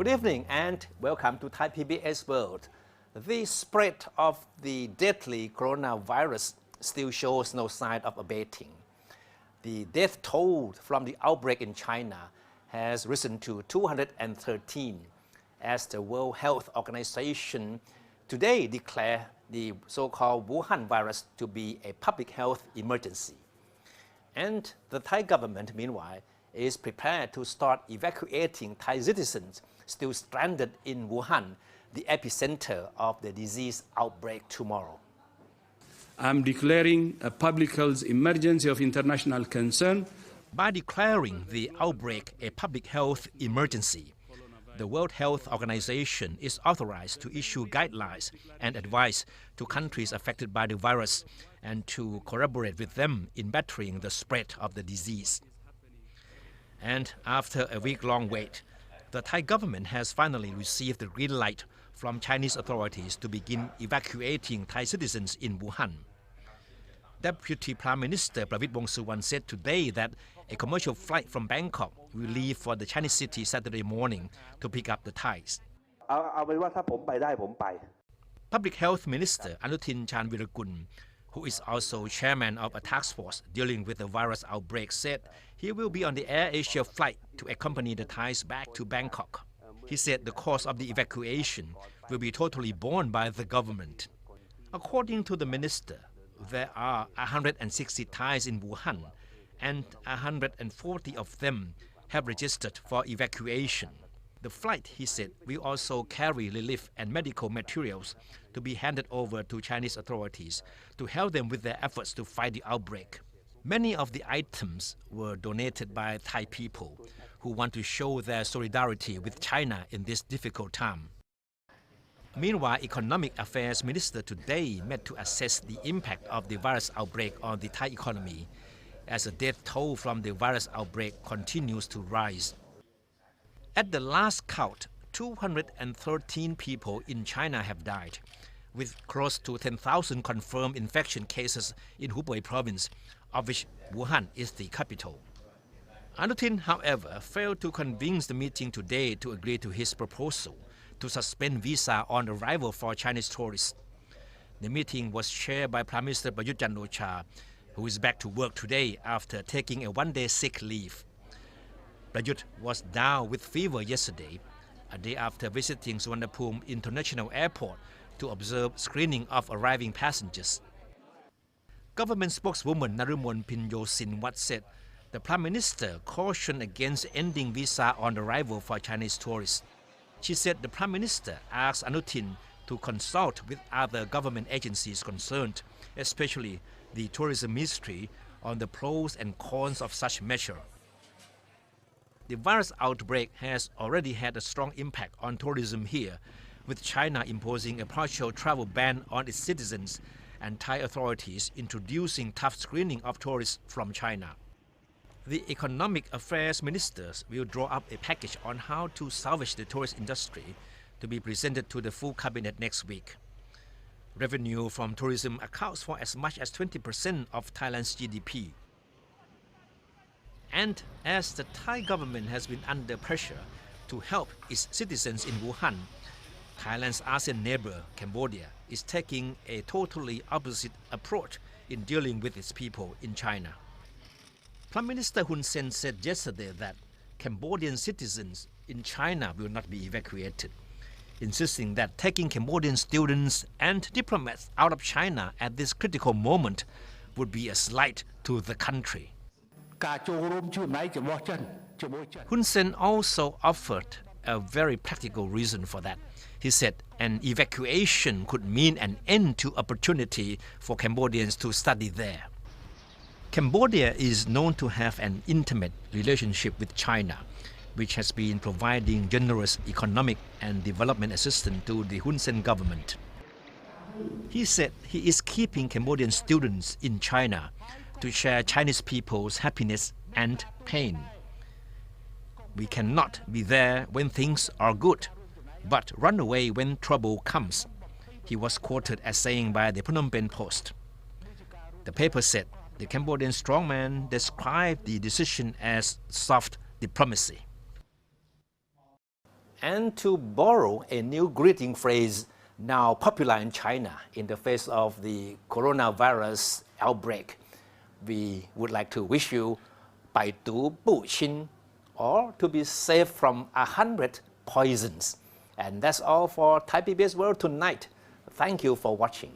Good evening and welcome to Thai PBS World. The spread of the deadly coronavirus still shows no sign of abating. The death toll from the outbreak in China has risen to 213 as the World Health Organization today declared the so-called Wuhan virus to be a public health emergency. And the Thai government, meanwhile, is prepared to start evacuating Thai citizens still stranded in Wuhan, the epicenter of the disease outbreak, tomorrow. I'm declaring a public health emergency of international concern. By declaring the outbreak a public health emergency, the World Health Organization is authorized to issue guidelines and advice to countries affected by the virus and to collaborate with them in battering the spread of the disease. And after a week-long wait, the Thai government has finally received the green light from Chinese authorities to begin evacuating Thai citizens in Wuhan. Deputy Prime Minister Pravit Wongsuwan said today that a commercial flight from Bangkok will leave for the Chinese city Saturday morning to pick up the Thais. Public Health Minister Anutin Charnvirakul, who is also chairman of a task force dealing with the virus outbreak, said he will be on the Air Asia flight to accompany the Thais back to Bangkok. He said the cost of the evacuation will be totally borne by the government. According to the minister, there are 160 Thais in Wuhan, and 140 of them have registered for evacuation. The flight, he said, will also carry relief and medical materials to be handed over to Chinese authorities to help them with their efforts to fight the outbreak. Many of the items were donated by Thai people who want to show their solidarity with China in this difficult time. Meanwhile, Economic Affairs Minister today met to assess the impact of the virus outbreak on the Thai economy as the death toll from the virus outbreak continues to rise. At the last count, 213 people in China have died, with close to 10,000 confirmed infection cases in Hubei province, of which Wuhan is the capital. Anutin, however, failed to convince the meeting today to agree to his proposal to suspend visa on arrival for Chinese tourists. The meeting was chaired by Prime Minister Prayut Chan-o-cha, who is back to work today after taking a one-day sick leave. Prayut was down with fever yesterday, a day after visiting Suvarnabhumi International Airport to observe screening of arriving passengers. Government spokeswoman Narumon Pinyosinwat said the Prime Minister cautioned against ending visa on arrival for Chinese tourists. She said the Prime Minister asked Anutin to consult with other government agencies concerned, especially the Tourism Ministry, on the pros and cons of such measure. The virus outbreak has already had a strong impact on tourism here, with China imposing a partial travel ban on its citizens and Thai authorities introducing tough screening of tourists from China. The Economic Affairs Ministers will draw up a package on how to salvage the tourist industry to be presented to the full cabinet next week. Revenue from tourism accounts for as much as 20% of Thailand's GDP. And as the Thai government has been under pressure to help its citizens in Wuhan, Thailand's ASEAN neighbor, Cambodia, is taking a totally opposite approach in dealing with its people in China. Prime Minister Hun Sen said yesterday that Cambodian citizens in China will not be evacuated, insisting that taking Cambodian students and diplomats out of China at this critical moment would be a slight to the country. Hun Sen also offered a very practical reason for that. He said an evacuation could mean an end to opportunity for Cambodians to study there. Cambodia is known to have an intimate relationship with China, which has been providing generous economic and development assistance to the Hun Sen government. He said he is keeping Cambodian students in China to share Chinese people's happiness and pain. We cannot be there when things are good, but run away when trouble comes, he was quoted as saying by the Phnom Penh Post. The paper said the Cambodian strongman described the decision as soft diplomacy. And to borrow a new greeting phrase now popular in China in the face of the coronavirus outbreak, we would like to wish you 百毒不侵, or to be safe from 100 poisons. And that's all for Thai PBS World tonight. Thank you for watching.